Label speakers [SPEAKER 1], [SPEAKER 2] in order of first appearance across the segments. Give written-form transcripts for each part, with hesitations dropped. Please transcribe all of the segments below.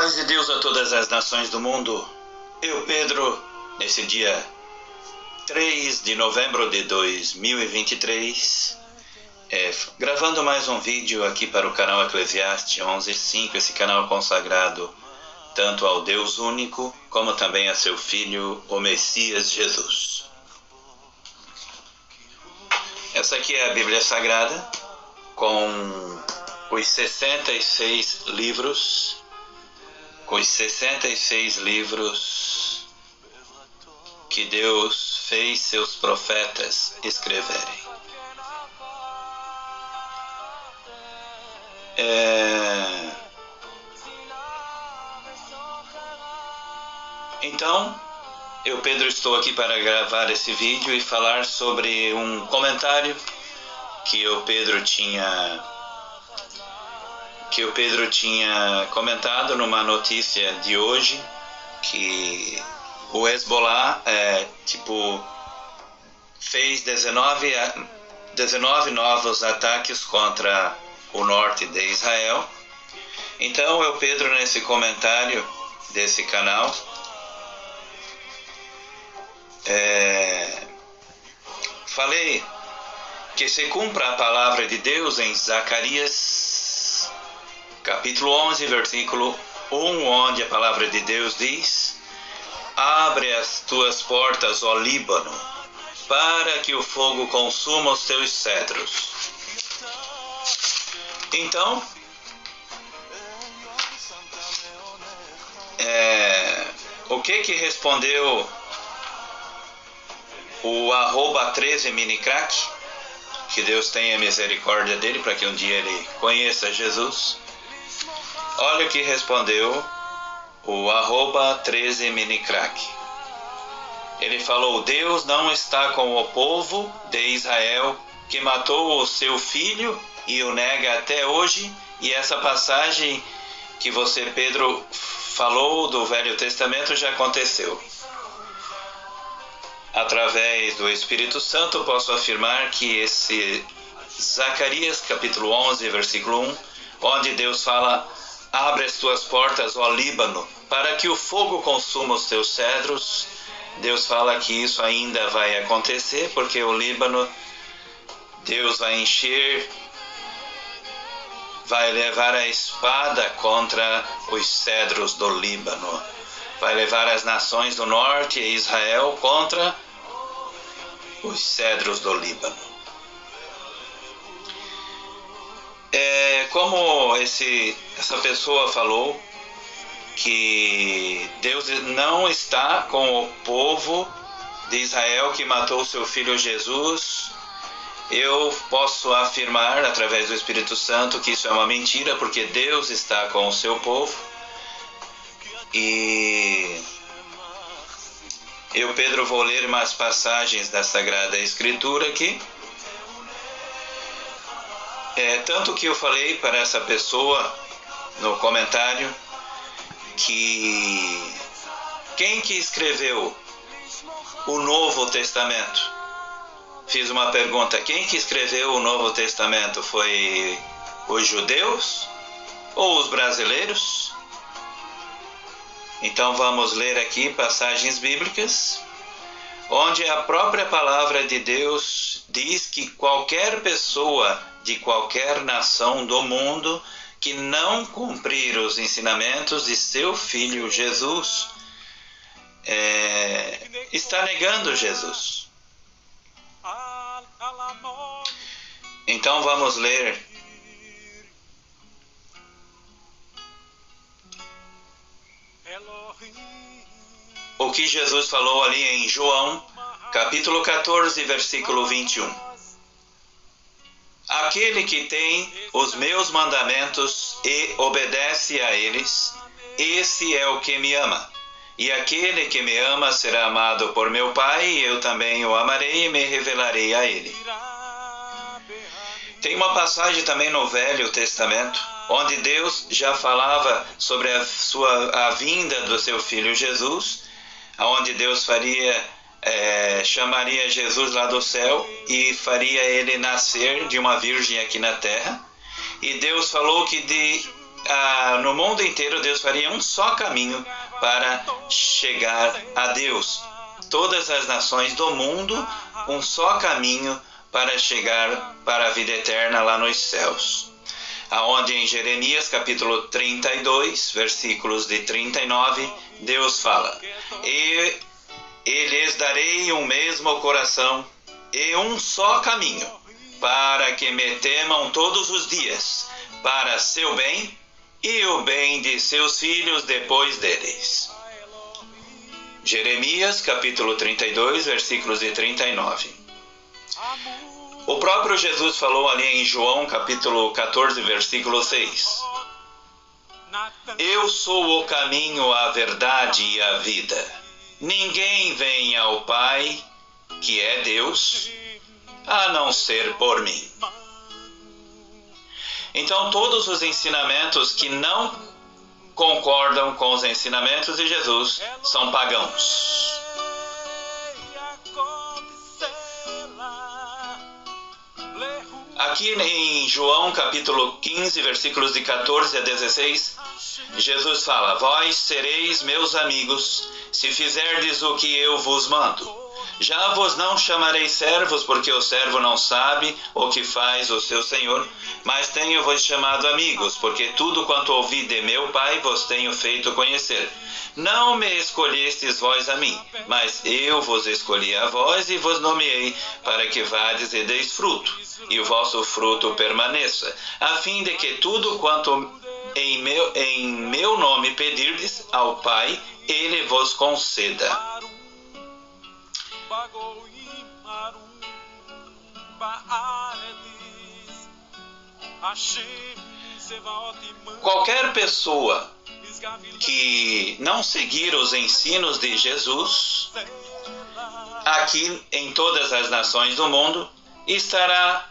[SPEAKER 1] Paz de Deus a todas as nações do mundo. Eu, Pedro, nesse dia 3 de novembro de 2023, gravando mais um vídeo aqui para o canal Eclesiastes 11.5, esse canal consagrado tanto ao Deus único, como também a seu Filho, o Messias Jesus. Essa aqui é a Bíblia Sagrada, com os 66 livros, que Deus fez seus profetas escreverem. Então, eu, Pedro, estou aqui para gravar esse vídeo e falar sobre um comentário que o Pedro tinha comentado numa notícia de hoje, que o Hezbollah fez 19 novos ataques contra o norte de Israel. Então eu, Pedro, nesse comentário desse canal, falei que se cumpra a palavra de Deus em Zacarias capítulo 11, versículo 1, onde a palavra de Deus diz: abre as tuas portas, ó Líbano, para que o fogo consuma os teus cedros. Então, o que respondeu o @13minicrack, que Deus tenha misericórdia dele para que um dia ele conheça Jesus? Olha o que respondeu o @13minicrack. Ele falou: Deus não está com o povo de Israel, que matou o seu filho e o nega até hoje. E essa passagem que você, Pedro, falou do Velho Testamento já aconteceu. Através do Espírito Santo, posso afirmar que esse Zacarias capítulo 11, versículo 1, onde Deus fala: abre as tuas portas, ó Líbano, para que o fogo consuma os teus cedros. Deus fala que isso ainda vai acontecer, porque o Líbano, Deus vai encher, vai levar a espada contra os cedros do Líbano. Vai levar as nações do norte e Israel contra os cedros do Líbano. Como essa pessoa falou que Deus não está com o povo de Israel que matou seu filho Jesus, eu posso afirmar através do Espírito Santo que isso é uma mentira, porque Deus está com o seu povo. E eu, Pedro, vou ler umas passagens da Sagrada Escritura aqui. Tanto que eu falei para essa pessoa no comentário que quem que escreveu o Novo Testamento? Fiz uma pergunta: quem que escreveu o Novo Testamento? Foi os judeus ou os brasileiros? Então vamos ler aqui passagens bíblicas, onde a própria palavra de Deus diz que qualquer pessoa de qualquer nação do mundo que não cumprir os ensinamentos de seu Filho Jesus está negando Jesus. Então vamos ler o que Jesus falou ali em João, capítulo 14, versículo 21. Aquele que tem os meus mandamentos e obedece a eles, esse é o que me ama. E aquele que me ama será amado por meu Pai, e eu também o amarei e me revelarei a ele. Tem uma passagem também no Velho Testamento, onde Deus já falava sobre a vinda do seu Filho Jesus, onde Deus chamaria Jesus lá do céu e faria ele nascer de uma virgem aqui na terra. E Deus falou que no mundo inteiro Deus faria um só caminho para chegar a Deus. Todas as nações do mundo, um só caminho para chegar para a vida eterna lá nos céus. Aonde em Jeremias capítulo 32, versículos de 39, Deus fala: E lhes darei um mesmo coração e um só caminho, para que me temam todos os dias, para seu bem e o bem de seus filhos depois deles. Jeremias capítulo 32, versículos de 39. O próprio Jesus falou ali em João capítulo 14, versículo 6. Eu sou o caminho, a verdade e a vida. Ninguém vem ao Pai, que é Deus, a não ser por mim. Então, todos os ensinamentos que não concordam com os ensinamentos de Jesus são pagãos. Aqui em João capítulo 15, versículos de 14 a 16, Jesus fala: Vós sereis meus amigos, se fizerdes o que eu vos mando. Já vos não chamarei servos, porque o servo não sabe o que faz o seu senhor, mas tenho-vos chamado amigos, porque tudo quanto ouvi de meu Pai vos tenho feito conhecer. Não me escolhestes vós a mim, mas eu vos escolhi a vós e vos nomeei, para que vades e deis fruto, e o vosso fruto permaneça, a fim de que tudo quanto em meu nome pedirdes ao Pai, Ele vos conceda. Qualquer pessoa que não seguir os ensinos de Jesus, aqui em todas as nações do mundo, será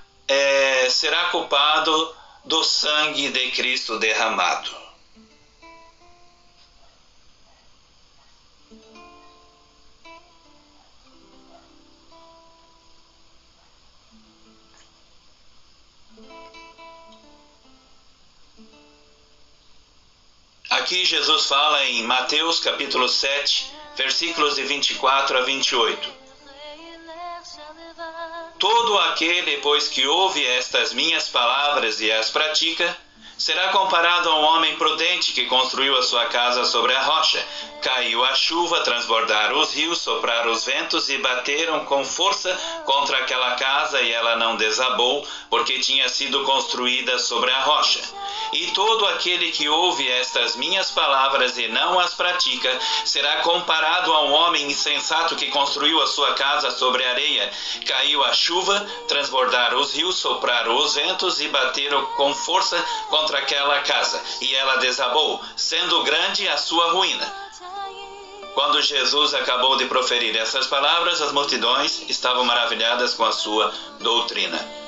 [SPEAKER 1] culpado do sangue de Cristo derramado. Aqui Jesus fala em Mateus capítulo 7, versículos de 24 a 28. Todo aquele, pois, que ouve estas minhas palavras e as pratica, será comparado a um homem prudente que construiu a sua casa sobre a rocha. Caiu a chuva, transbordaram os rios, sopraram os ventos e bateram com força contra aquela casa, e ela não desabou, porque tinha sido construída sobre a rocha. E todo aquele que ouve estas minhas palavras e não as pratica, será comparado a um homem insensato que construiu a sua casa sobre a areia. Caiu a chuva, transbordaram os rios, sopraram os ventos e bateram com força contra aquela casa, e ela desabou, sendo grande a sua ruína. Quando Jesus acabou de proferir essas palavras, as multidões estavam maravilhadas com a sua doutrina.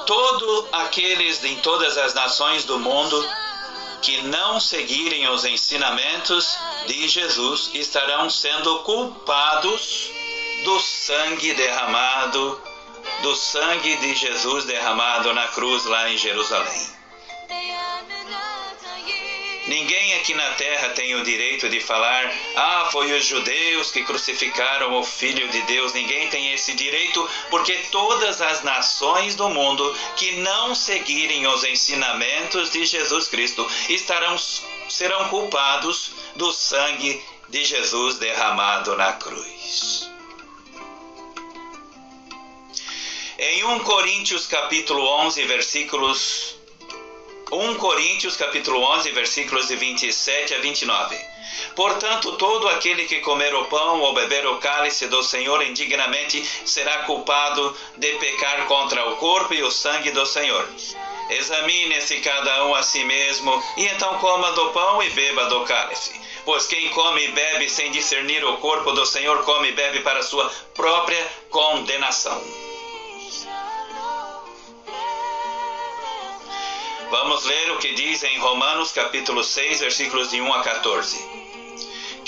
[SPEAKER 1] Todos aqueles em todas as nações do mundo que não seguirem os ensinamentos de Jesus estarão sendo culpados do sangue derramado, do sangue de Jesus derramado na cruz lá em Jerusalém. Ninguém aqui na terra tem o direito de falar: foi os judeus que crucificaram o Filho de Deus. Ninguém tem esse direito, porque todas as nações do mundo que não seguirem os ensinamentos de Jesus Cristo serão culpados do sangue de Jesus derramado na cruz. Em 1 Coríntios capítulo 11, versículos de 27 a 29. Portanto, todo aquele que comer o pão ou beber o cálice do Senhor indignamente será culpado de pecar contra o corpo e o sangue do Senhor. Examine-se cada um a si mesmo, e então coma do pão e beba do cálice. Pois quem come e bebe sem discernir o corpo do Senhor, come e bebe para sua própria condenação. Vamos ler o que diz em Romanos capítulo 6, versículos de 1 a 14.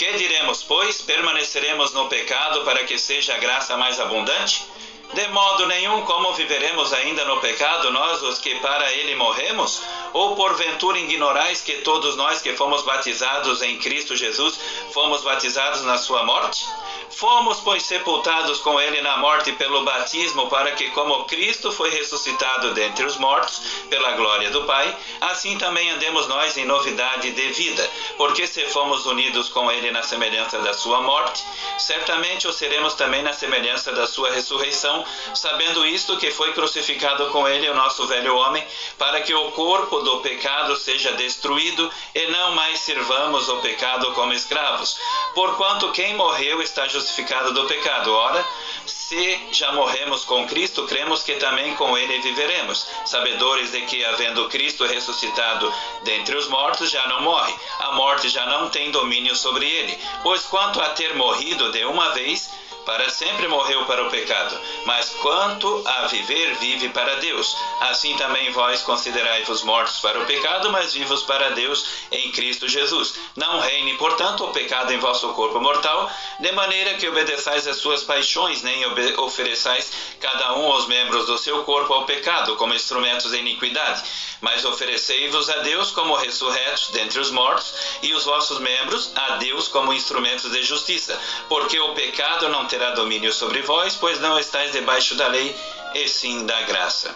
[SPEAKER 1] Que diremos, pois? Permaneceremos no pecado para que seja a graça mais abundante? De modo nenhum, como viveremos ainda no pecado, nós os que para ele morremos? Ou porventura ignorais que todos nós que fomos batizados em Cristo Jesus, fomos batizados na sua morte? Fomos, pois, sepultados com ele na morte pelo batismo, para que, como Cristo foi ressuscitado dentre os mortos, pela glória do Pai, assim também andemos nós em novidade de vida. Porque se fomos unidos com ele na semelhança da sua morte, certamente o seremos também na semelhança da sua ressurreição, sabendo isto, que foi crucificado com ele o nosso velho homem, para que o corpo do pecado seja destruído e não mais sirvamos o pecado como escravos. Porquanto quem morreu está justificado do pecado. Ora, se já morremos com Cristo, cremos que também com ele viveremos, sabedores de que, havendo Cristo ressuscitado dentre os mortos, já não morre. A morte já não tem domínio sobre ele. Pois quanto a ter morrido de uma vez, para sempre morreu para o pecado, mas quanto a viver, vive para Deus. Assim também vós considerai-vos mortos para o pecado, mas vivos para Deus em Cristo Jesus. Não reine, portanto, o pecado em vosso corpo mortal, de maneira que obedeçais às suas paixões, nem ofereçais cada um os membros do seu corpo ao pecado, como instrumentos de iniquidade, mas oferecei-vos a Deus como ressurretos dentre os mortos, e os vossos membros a Deus como instrumentos de justiça, porque o pecado não terá domínio sobre vós, pois não estáis debaixo da lei, e sim da graça.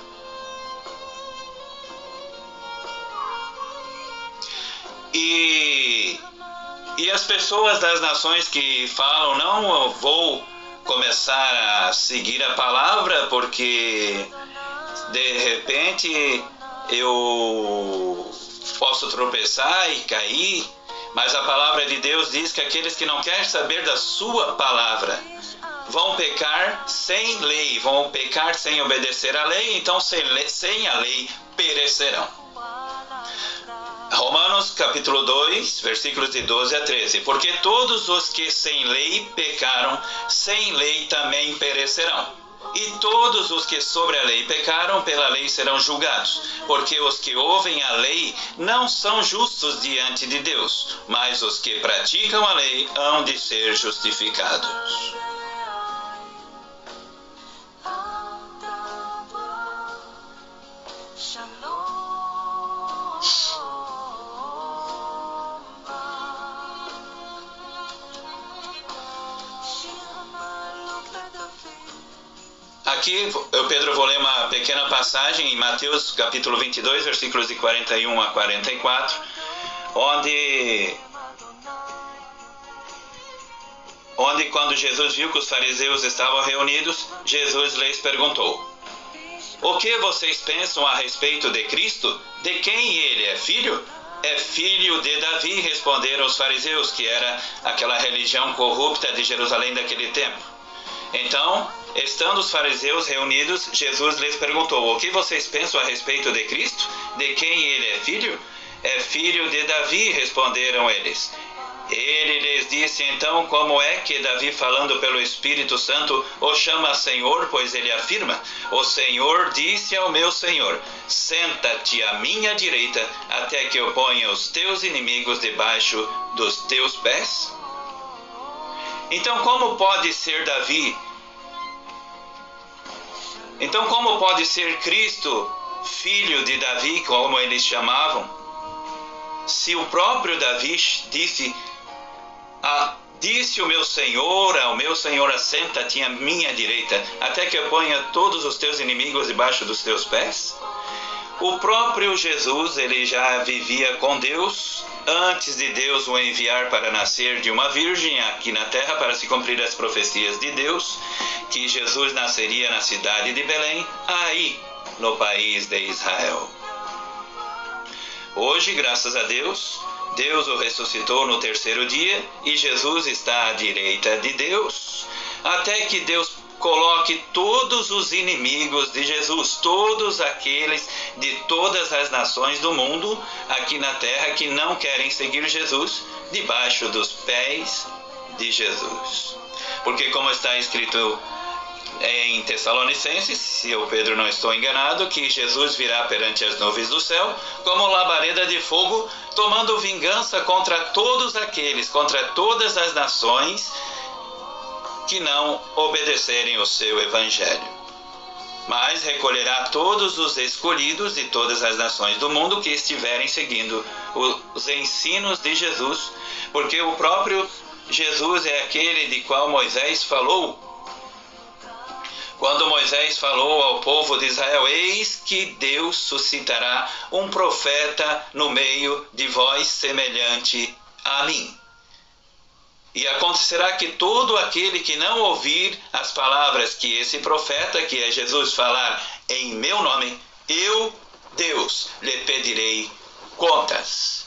[SPEAKER 1] E as pessoas das nações que falam, não vou começar a seguir a palavra, porque de repente eu posso tropeçar e cair, mas a palavra de Deus diz que aqueles que não querem saber da sua palavra vão pecar sem lei, vão pecar sem obedecer à lei, então sem a lei perecerão. Romanos capítulo 2, versículos de 12 a 13. Porque todos os que sem lei pecaram, sem lei também perecerão. E todos os que sobre a lei pecaram, pela lei serão julgados. Porque os que ouvem a lei não são justos diante de Deus, mas os que praticam a lei hão de ser justificados. Aqui, Pedro, vou ler uma pequena passagem em Mateus capítulo 22, versículos de 41 a 44, onde quando Jesus viu que os fariseus estavam reunidos, Jesus lhes perguntou: o que vocês pensam a respeito de Cristo? De quem ele é filho? É filho de Davi, responderam os fariseus, que era aquela religião corrupta de Jerusalém daquele tempo. Então, estando os fariseus reunidos, Jesus lhes perguntou: o que vocês pensam a respeito de Cristo? De quem ele é filho? É filho de Davi, responderam eles. Ele lhes disse então como é que Davi, falando pelo Espírito Santo, o chama Senhor, pois ele afirma: o Senhor disse ao meu Senhor: senta-te à minha direita, até que eu ponha os teus inimigos debaixo dos teus pés. Então como pode ser Davi? Então como pode ser Cristo filho de Davi, como eles chamavam? Se o próprio Davi disse o meu Senhor, ao meu Senhor, assenta-te à minha direita, até que eu ponha todos os teus inimigos debaixo dos teus pés. O próprio Jesus, ele já vivia com Deus, antes de Deus o enviar para nascer de uma virgem aqui na terra, para se cumprir as profecias de Deus, que Jesus nasceria na cidade de Belém, aí no país de Israel. Hoje, graças a Deus, Deus o ressuscitou no terceiro dia e Jesus está à direita de Deus, até que Deus coloque todos os inimigos de Jesus, todos aqueles de todas as nações do mundo aqui na terra que não querem seguir Jesus, debaixo dos pés de Jesus. Porque como está escrito em Tessalonicenses, se eu, Pedro, não estou enganado, que Jesus virá perante as nuvens do céu como labareda de fogo, tomando vingança contra todos aqueles, contra todas as nações que não obedecerem o seu evangelho. Mas recolherá todos os escolhidos de todas as nações do mundo que estiverem seguindo os ensinos de Jesus, porque o próprio Jesus é aquele de qual Moisés falou. Quando Moisés falou ao povo de Israel: eis que Deus suscitará um profeta no meio de vós semelhante a mim. E acontecerá que todo aquele que não ouvir as palavras que esse profeta, que é Jesus, falar em meu nome, eu, Deus, lhe pedirei contas.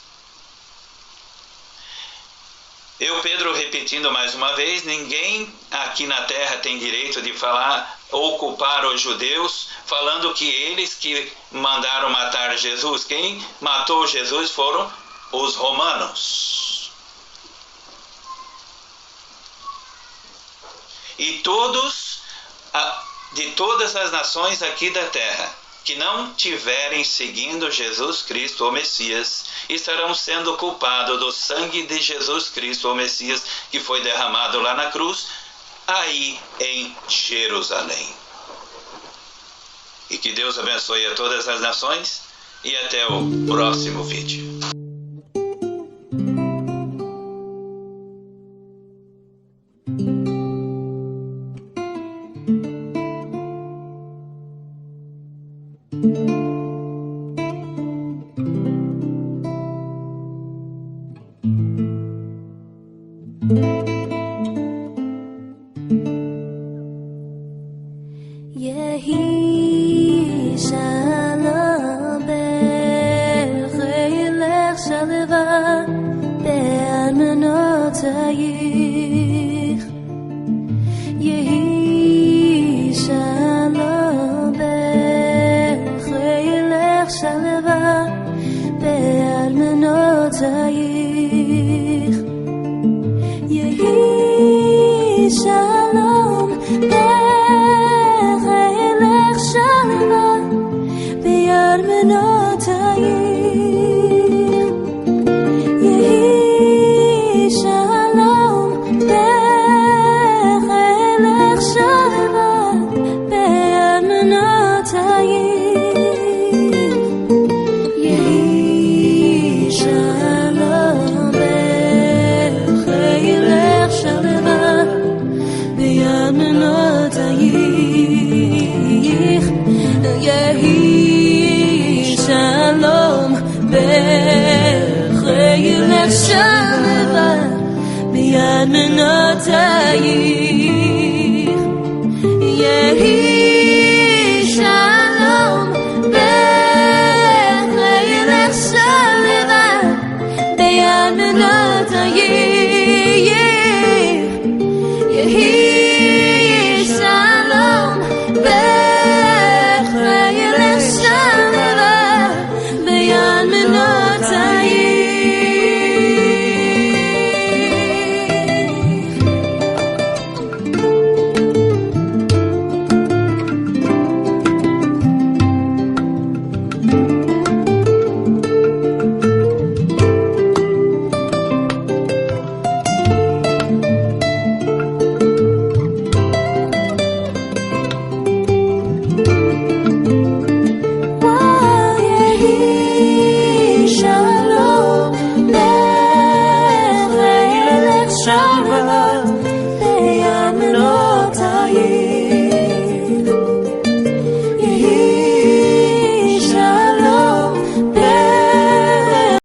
[SPEAKER 1] Eu, Pedro, repetindo mais uma vez, ninguém aqui na terra tem direito de falar ou culpar os judeus, falando que eles que mandaram matar Jesus. Quem matou Jesus foram os romanos. E todos, de todas as nações aqui da terra, que não tiverem seguindo Jesus Cristo, o Messias, estarão sendo culpados do sangue de Jesus Cristo, o Messias, que foi derramado lá na cruz, aí em Jerusalém. E que Deus abençoe a todas as nações e até o próximo vídeo.
[SPEAKER 2] Yehi